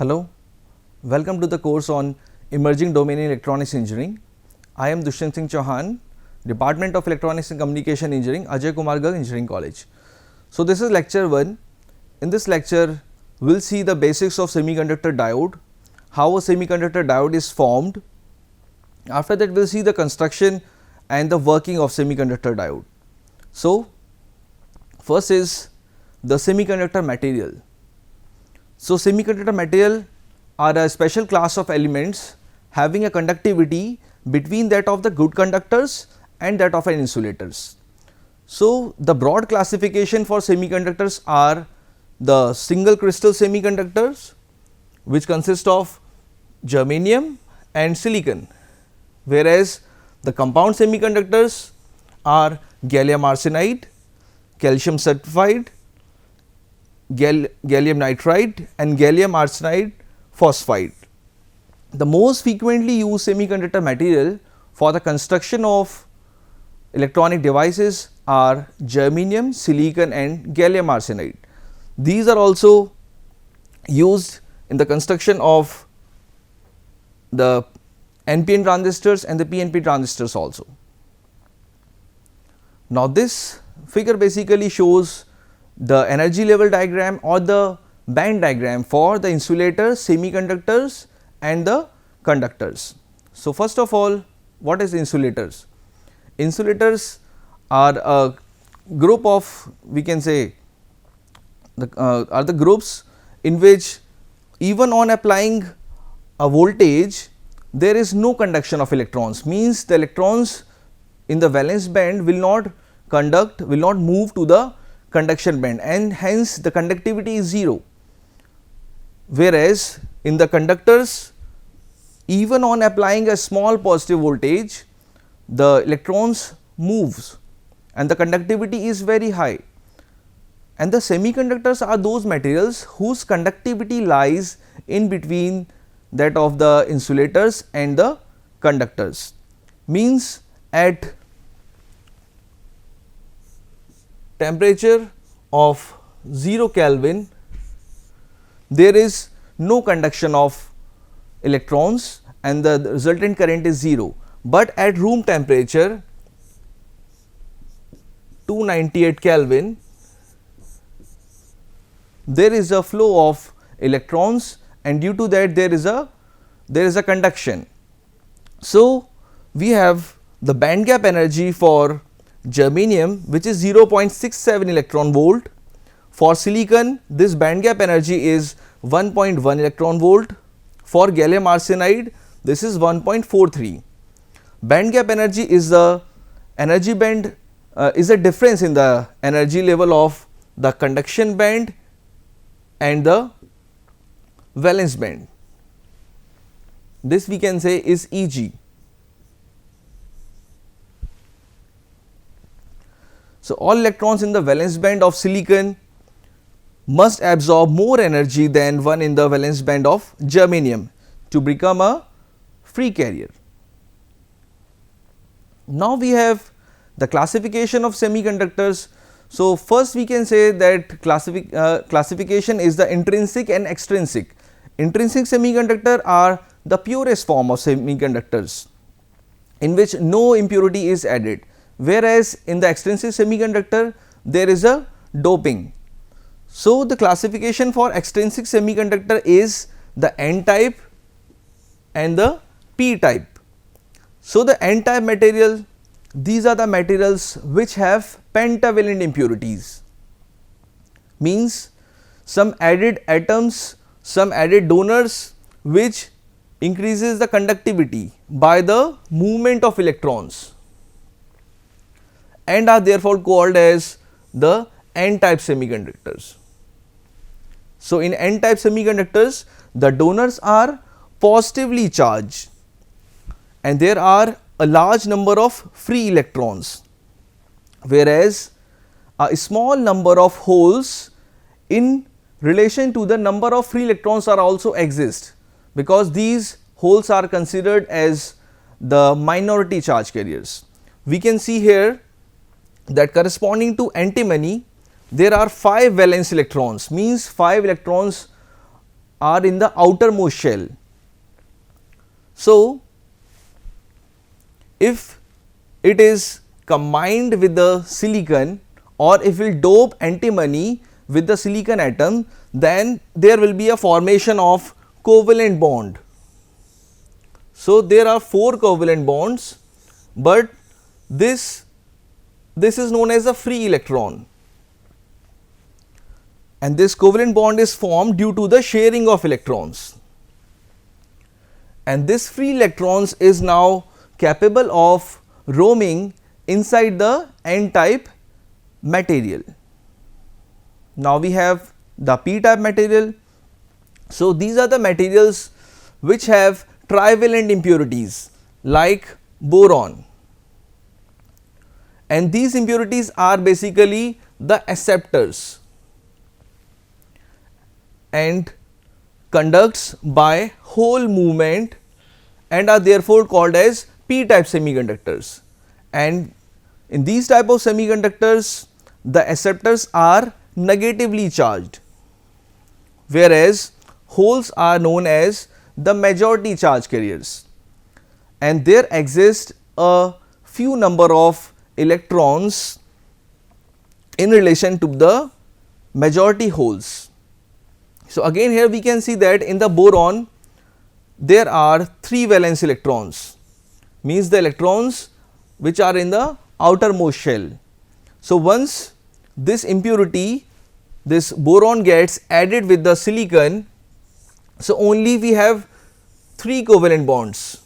Hello, welcome to the course on Emerging Domain in Electronics Engineering. I am Dushyant Singh Chauhan, Department of Electronics and Communication Engineering, Ajay Kumar Garg Engineering College. So, this is lecture 1. In this lecture, we will see the basics of semiconductor diode, how a semiconductor diode is formed. After that, we will see the construction and the working of semiconductor diode. So, first is the semiconductor material. So, semiconductor material are a special class of elements having a conductivity between that of the good conductors and that of an insulators. So, the broad classification for semiconductors are the single crystal semiconductors, which consist of germanium and silicon, whereas the compound semiconductors are gallium arsenide, calcium sulfide, gallium nitride and gallium arsenide phosphide. The most frequently used semiconductor material for the construction of electronic devices are germanium, silicon and gallium arsenide. These are also used in the construction of the NPN transistors and the PNP transistors also. Now, this figure basically shows the energy level diagram or the band diagram for the insulators, semiconductors and the conductors. So, first of all, what is insulators? Insulators are a group of, we can say, are the groups in which even on applying a voltage, there is no conduction of electrons, means the electrons in the valence band will not conduct, will not move to the conduction band, and hence the conductivity is 0. Whereas, in the conductors, even on applying a small positive voltage, the electrons moves and the conductivity is very high. And the semiconductors are those materials whose conductivity lies in between that of the insulators and the conductors, means at temperature of 0 Kelvin, there is no conduction of electrons and the resultant current is 0, but at room temperature 298 Kelvin, there is a flow of electrons and due to that there is a conduction. So, we have the band gap energy for germanium, which is 0.67 electron volt. For silicon, this band gap energy is 1.1 electron volt. For gallium arsenide, this is 1.43. Band gap energy is the energy band, is the difference in the energy level of the conduction band and the valence band. This we can say is Eg. So, all electrons in the valence band of silicon must absorb more energy than one in the valence band of germanium to become a free carrier. Now, we have the classification of semiconductors. So, first we can say that classification is the intrinsic and extrinsic. Intrinsic semiconductor are the purest form of semiconductors in which no impurity is added, whereas in the extrinsic semiconductor there is a doping. So, the classification for extrinsic semiconductor is the N type and the P type. So, the N type material, these are the materials which have pentavalent impurities, means some added atoms, some added donors which increases the conductivity by the movement of electrons and are therefore called as the N type semiconductors. So, in N type semiconductors, the donors are positively charged and there are a large number of free electrons, whereas a small number of holes in relation to the number of free electrons are also exist, because these holes are considered as the minority charge carriers. We can see here that corresponding to antimony, there are 5 valence electrons, means 5 electrons are in the outermost shell. So, if it is combined with the silicon, or if we dope antimony with the silicon atom, then there will be a formation of covalent bond. So, there are 4 covalent bonds, but this is known as a free electron, and this covalent bond is formed due to the sharing of electrons, and this free electrons is now capable of roaming inside the n-type material. Now we have the p-type material. So these are the materials which have trivalent impurities like boron, and these impurities are basically the acceptors and conducts by hole movement and are therefore called as p-type semiconductors. And in these type of semiconductors, the acceptors are negatively charged, whereas holes are known as the majority charge carriers, and there exist a few number of electrons in relation to the majority holes. So again here we can see that in the boron there are 3 valence electrons, means the electrons which are in the outermost shell. So once this impurity, this boron gets added with the silicon, so only we have 3 covalent bonds,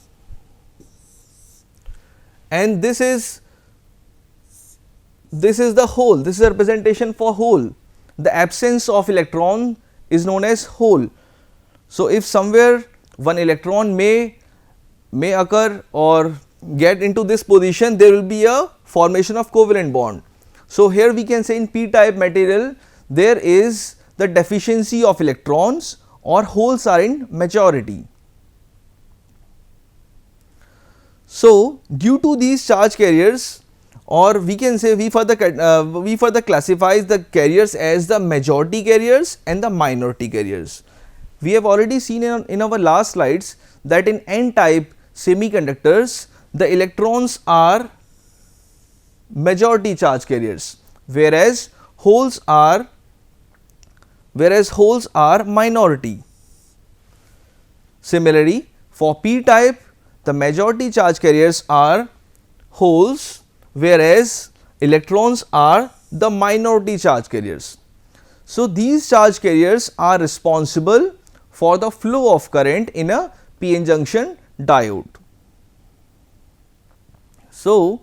and this is the hole, this is a representation for hole. The absence of electron is known as hole. So if somewhere one electron may occur or get into this position, there will be a formation of covalent bond. So here we can say in p-type material there is the deficiency of electrons, or holes are in majority. So due to these charge carriers, or we can say we further classifies the carriers as the majority carriers and the minority carriers. We have already seen in our last slides that in n-type semiconductors the electrons are majority charge carriers, whereas holes are minority. Similarly, for p-type the majority charge carriers are holes, whereas electrons are the minority charge carriers. So these charge carriers are responsible for the flow of current in a p-n junction diode. So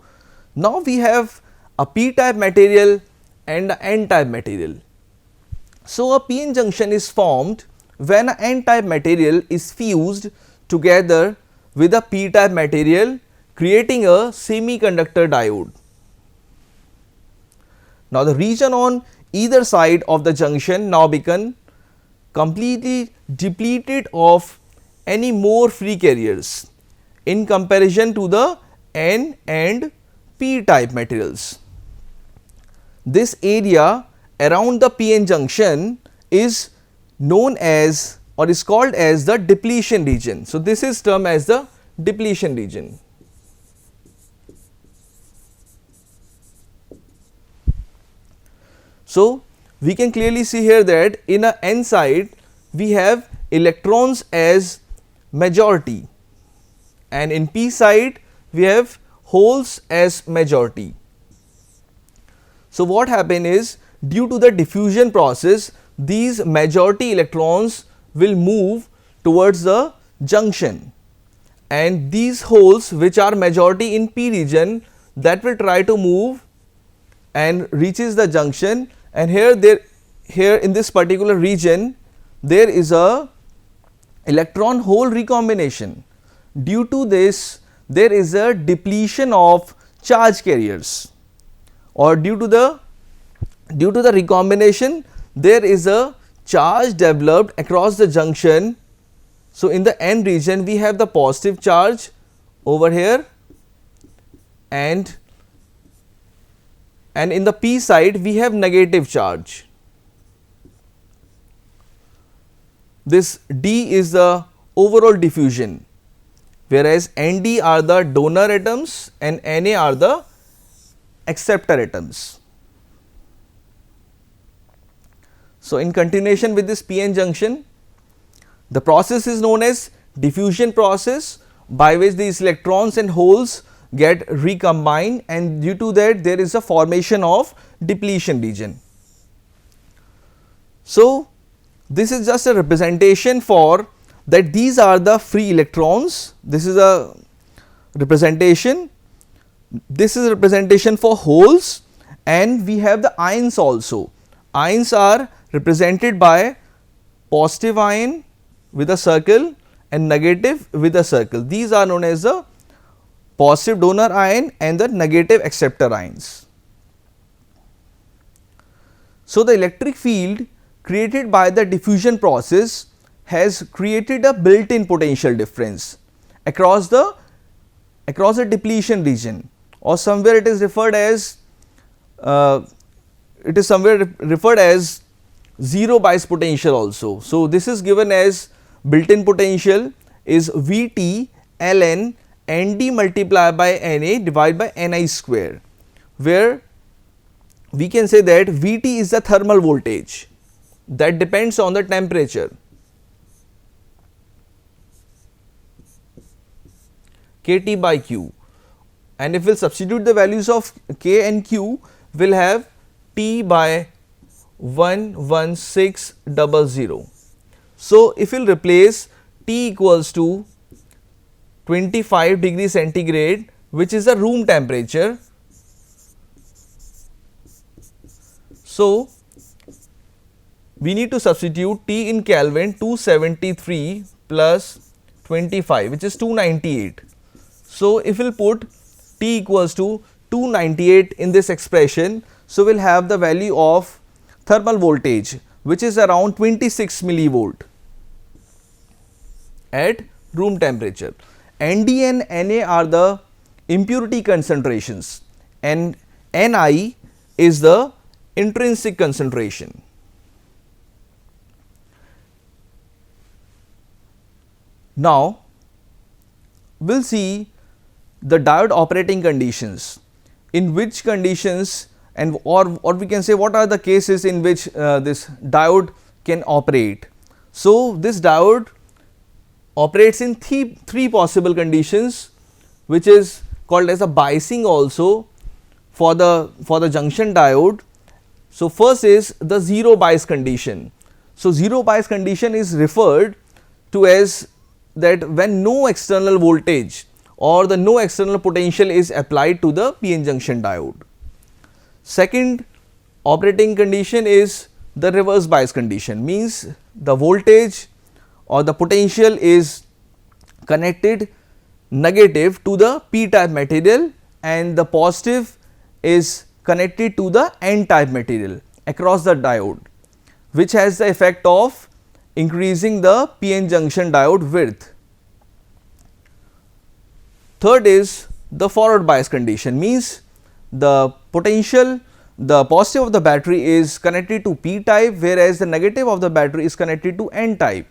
now we have a p-type material and an n-type material. So a p-n junction is formed when an n-type material is fused together with a p-type material, creating a semiconductor diode. Now the region on either side of the junction now become completely depleted of any more free carriers in comparison to the n and p-type materials. This area around the p-n junction is known as, or is called as, the depletion region. So this is termed as the depletion region. So we can clearly see here that in a n side we have electrons as majority, and in p side we have holes as majority. So what happen is, due to the diffusion process, these majority electrons will move towards the junction, and these holes which are majority in p region, that will try to move and reaches the junction, and here in this particular region there is a electron hole recombination. Due to this there is a depletion of charge carriers, or due to the recombination there is a charge developed across the junction. So in the n region we have the positive charge over here, and in the p side we have negative charge. this D is the overall diffusion, whereas Nd are the donor atoms and Na are the acceptor atoms. So, in continuation with this p-n junction, the process is known as diffusion process, by which these electrons and holes get recombined, and due to that there is a formation of depletion region. So, this is just a representation for that these are the free electrons, this is a representation, this is a representation for holes, and we have the ions also. Ions are represented by positive ion with a circle and negative with a circle. These are known as the positive donor ion and the negative acceptor ions. So, the electric field created by the diffusion process has created a built-in potential difference across the depletion region, or somewhere it is referred as zero bias potential also. So, this is given as built-in potential is Vt ln Nd multiplied by Na divided by Ni square, where we can say that Vt is the thermal voltage that depends on the temperature. Kt by Q, and if we will substitute the values of K and Q, we will have T by 11600. So, if we will replace T equals to 25 degree centigrade, which is the room temperature. So, we need to substitute T in Kelvin, 273 plus 25, which is 298. So, if we will put T equals to 298 in this expression, so we will have the value of thermal voltage, which is around 26 millivolt at room temperature. Nd and Na are the impurity concentrations, and Ni is the intrinsic concentration. Now, we will see the diode operating conditions, in which conditions and or we can say what are the cases in which this diode can operate. So, this diode operates in three possible conditions, which is called as a biasing also for the junction diode. So, first is the zero bias condition. So, zero bias condition is referred to as that when no external voltage or the no external potential is applied to the p-n junction diode. Second operating condition is the reverse bias condition, means the voltage or the potential is connected negative to the p type material and the positive is connected to the n type material across the diode, which has the effect of increasing the p-n junction diode width. Third is the forward bias condition, means the potential, the positive of the battery is connected to p type, whereas the negative of the battery is connected to n type,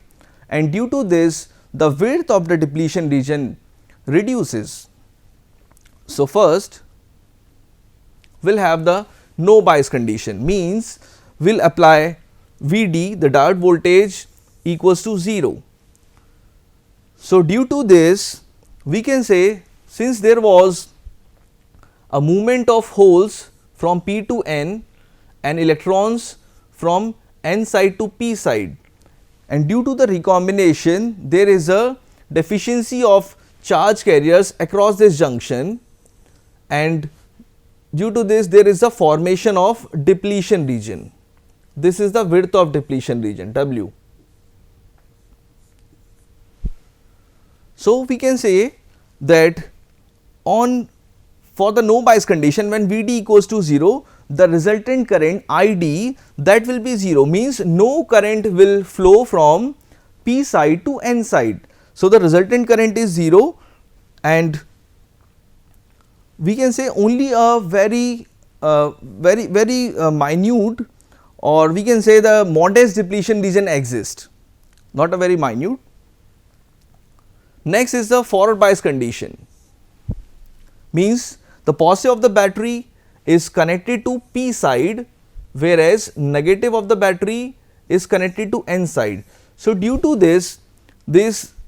and due to this the width of the depletion region reduces. So, first we will have the no bias condition, means we will apply Vd, the diode voltage equals to 0. So, due to this we can say, since there was a movement of holes from p to n and electrons from n side to p side, and due to the recombination there is a deficiency of charge carriers across this junction, and due to this there is a formation of depletion region. This is the width of depletion region W. So, we can say that for the no bias condition, when Vd equals to 0, the resultant current Id, that will be 0, means no current will flow from p side to n side. So, the resultant current is 0, and we can say only a very minute, or we can say the modest depletion region exists. not a very minute. Next is the forward bias condition, means the positive of the battery is connected to P side, whereas negative of the battery is connected to N side. So, due to this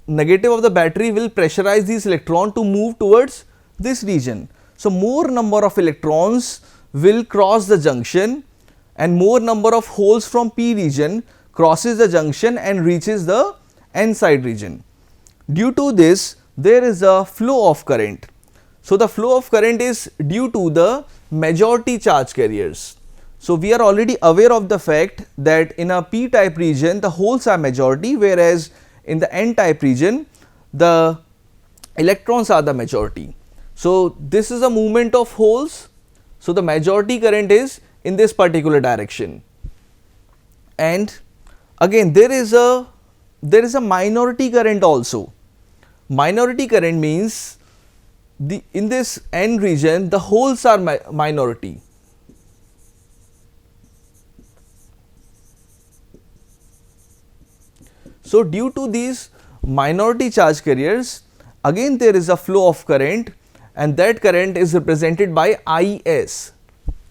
negative of the battery will pressurize this electron to move towards this region. So, more number of electrons will cross the junction and more number of holes from P region crosses the junction and reaches the N side region. Due to this, there is a flow of current. So, the flow of current is due to the majority charge carriers. So, we are already aware of the fact that in a P type region the holes are majority, whereas in the N type region the electrons are the majority. So, this is a movement of holes. So, the majority current is in this particular direction, and again there is a minority current also. Minority current means in this N region the holes are minority. So, due to these minority charge carriers, again there is a flow of current, and that current is represented by Is.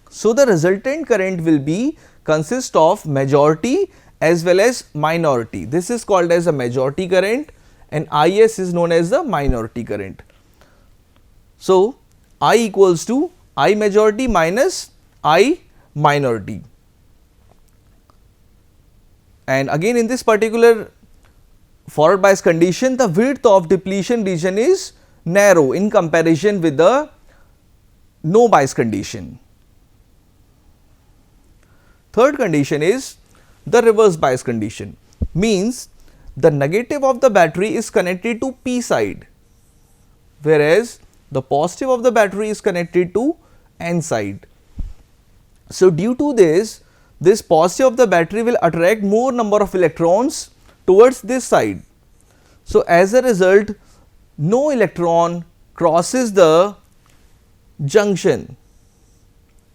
So, the resultant current will be consist of majority as well as minority. This is called as a majority current and Is is known as the minority current. So, I equals to I majority minus I minority, and again in this particular forward bias condition the width of depletion region is narrow in comparison with the no bias condition. Third condition is the reverse bias condition, means the negative of the battery is connected to P side, whereas the positive of the battery is connected to N side. So, due to this positive of the battery will attract more number of electrons towards this side. So, as a result no electron crosses the junction,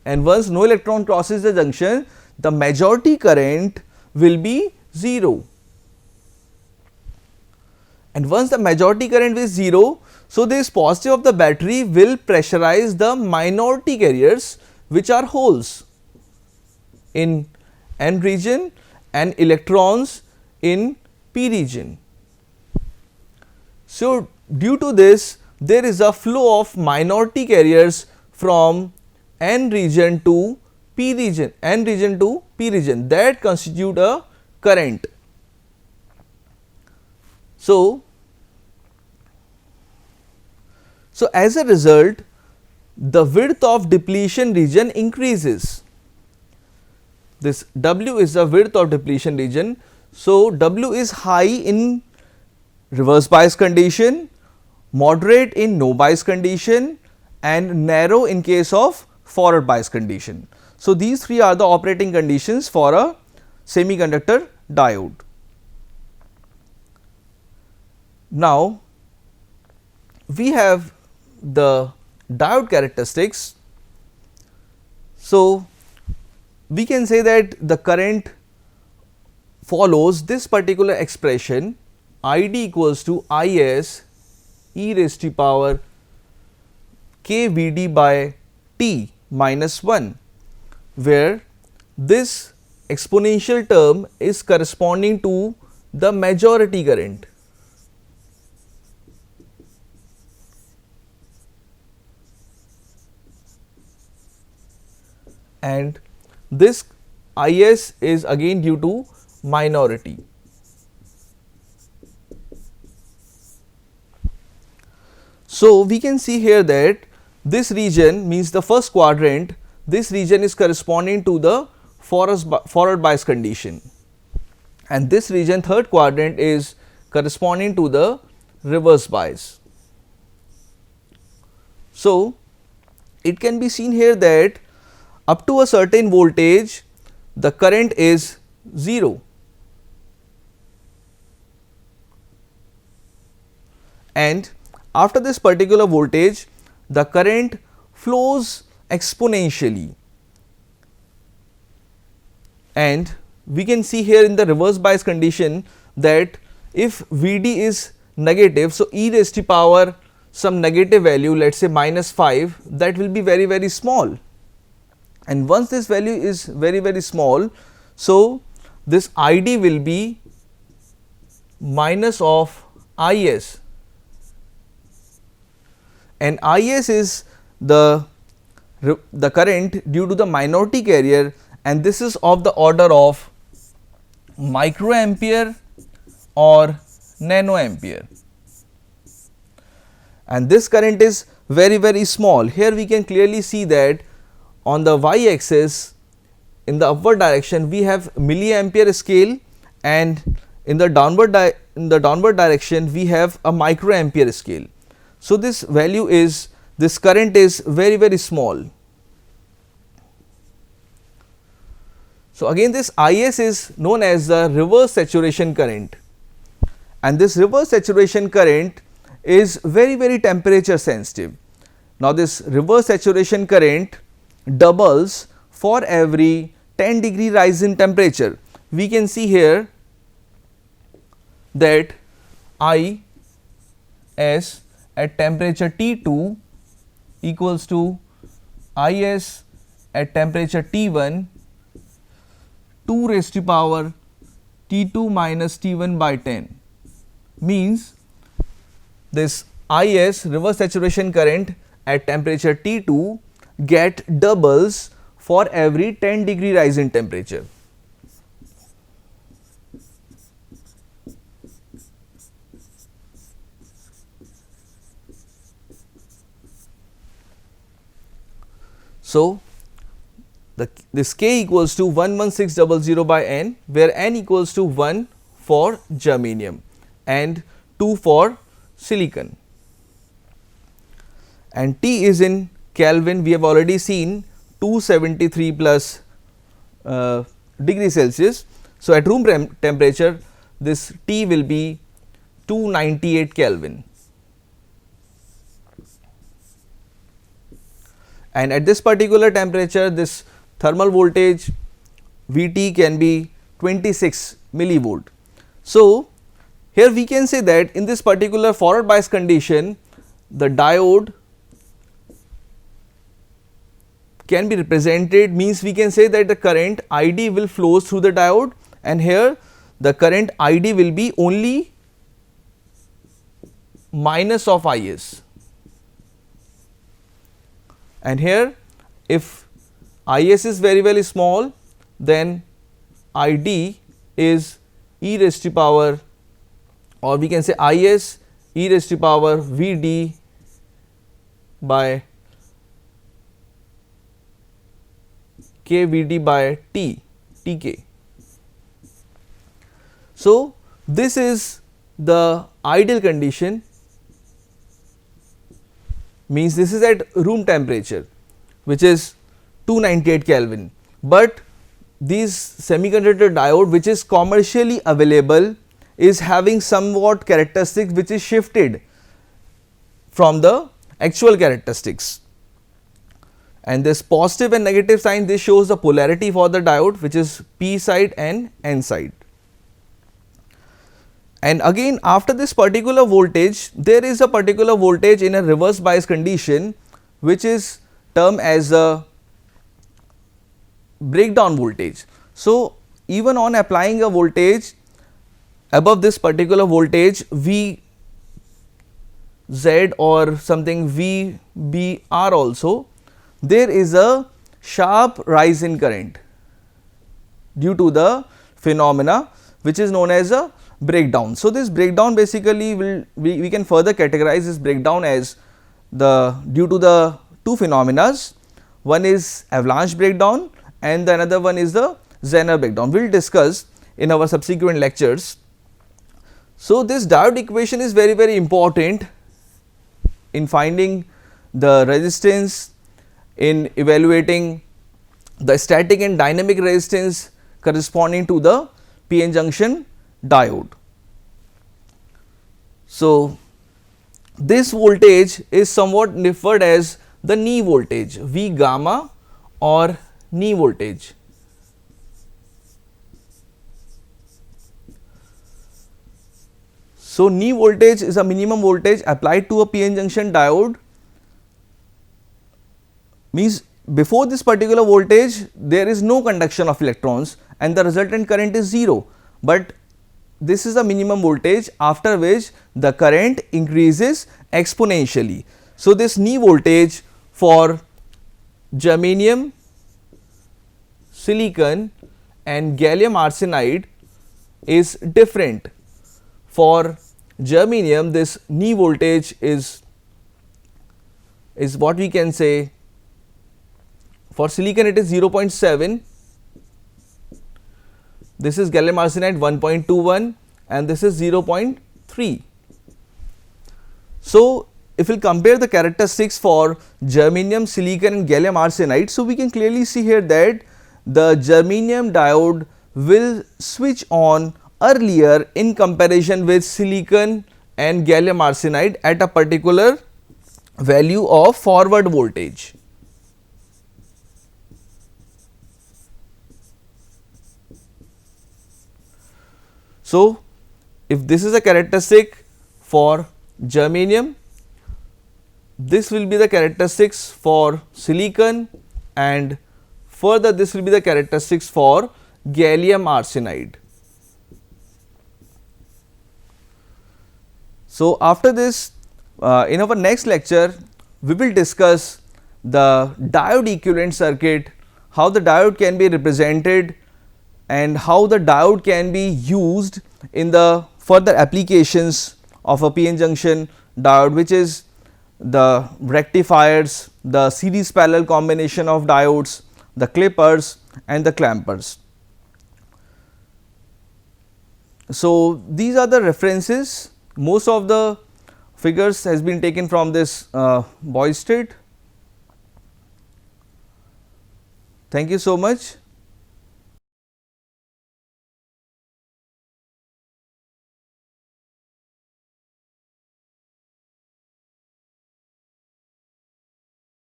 and once no electron crosses the junction the majority current will be 0, and once the majority current is 0, so this positive of the battery will pressurize the minority carriers which are holes in N region and electrons in P region. So, due to this there is a flow of minority carriers from N region to P region, N region to P region, that constitute a current. So, as a result the width of depletion region increases. This W is the width of depletion region. So, W is high in reverse bias condition, moderate in no bias condition and narrow in case of forward bias condition. So, these three are the operating conditions for a semiconductor diode. Now, we have the diode characteristics. So, we can say that the current follows this particular expression ID equals to Is e raised to power k Vd by t minus 1, where this exponential term is corresponding to the majority current. And this Is is again due to minority. So, we can see here that this region means the first quadrant, this region is corresponding to the forward bias condition, and this region third quadrant is corresponding to the reverse bias. So, it can be seen here that up to a certain voltage the current is 0, and after this particular voltage the current flows exponentially, and we can see here in the reverse bias condition that if Vd is negative, so e raised to power some negative value, let us say -5, that will be very, very small. And once this value is very, very small, so this Id will be minus of Is, and Is is the current due to the minority carrier, and this is of the order of microampere or nanoampere, and this current is very, very small. Here we can clearly see that on the y axis in the upward direction we have milliampere scale, and in the downward direction we have a microampere scale. So this value is, this current is very, very small. So again this Is is known as the reverse saturation current, and this reverse saturation current is very, very temperature sensitive. Now this reverse saturation current doubles for every 10-degree rise in temperature. We can see here that Is at temperature T2 equals to Is at temperature T1 2 raised to power T2 minus T1 by 10, means this Is reverse saturation current at temperature T2 get doubles for every 10-degree rise in temperature. So this K equals to 11600 by N, where N equals to 1 for germanium and 2 for silicon, and T is in Kelvin. We have already seen 273 plus degree Celsius. So at room temperature this T will be 298 Kelvin, and at this particular temperature this thermal voltage Vt can be 26 millivolt. So here we can say that in this particular forward bias condition the diode can be represented, means we can say that the current Id will flows through the diode, and here the current Id will be only minus of Is, and here if Is is very, very small, then Id is e raised to power, or we can say Is e raised to power Vd by k Vd by T, Tk. So this is the ideal condition, means this is at room temperature which is 298 Kelvin, but this semiconductor diode which is commercially available is having somewhat characteristics which is shifted from the actual characteristics, and this positive and negative sign, this shows the polarity for the diode, which is P side and N side. And again after this particular voltage there is a particular voltage in a reverse bias condition which is termed as a breakdown voltage. So even on applying a voltage above this particular voltage V Z or something VBR also, there is a sharp rise in current due to the phenomena which is known as a breakdown. So this breakdown basically will we can further categorize this breakdown as the due to the two phenomena. One is avalanche breakdown and the another one is the Zener breakdown. We will discuss in our subsequent lectures. So this diode equation is very, very important in finding the resistance, in evaluating the static and dynamic resistance corresponding to the p-n junction diode. So this voltage is somewhat referred as the knee voltage, V gamma or knee voltage. So, knee voltage is a minimum voltage applied to a PN junction diode, means before this particular voltage there is no conduction of electrons and the resultant current is 0, but this is the minimum voltage after which the current increases exponentially. So, this knee voltage for germanium, silicon and gallium arsenide is different. For germanium, this knee voltage is what we can say. For silicon it is 0.7, this is gallium arsenide 1.21 and this is 0.3. So, if we will compare the characteristics for germanium, silicon and gallium arsenide, so we can clearly see here that the germanium diode will switch on earlier in comparison with silicon and gallium arsenide at a particular value of forward voltage. So, if this is a characteristic for germanium, this will be the characteristics for silicon and further this will be the characteristics for gallium arsenide. So, after this in our next lecture we will discuss the diode equivalent circuit, how the diode can be represented and how the diode can be used in the further applications of a PN junction diode, which is the rectifiers, the series parallel combination of diodes, the clippers and the clampers. So, these are the references. Most of the figures has been taken from this Boysted. Thank you so much.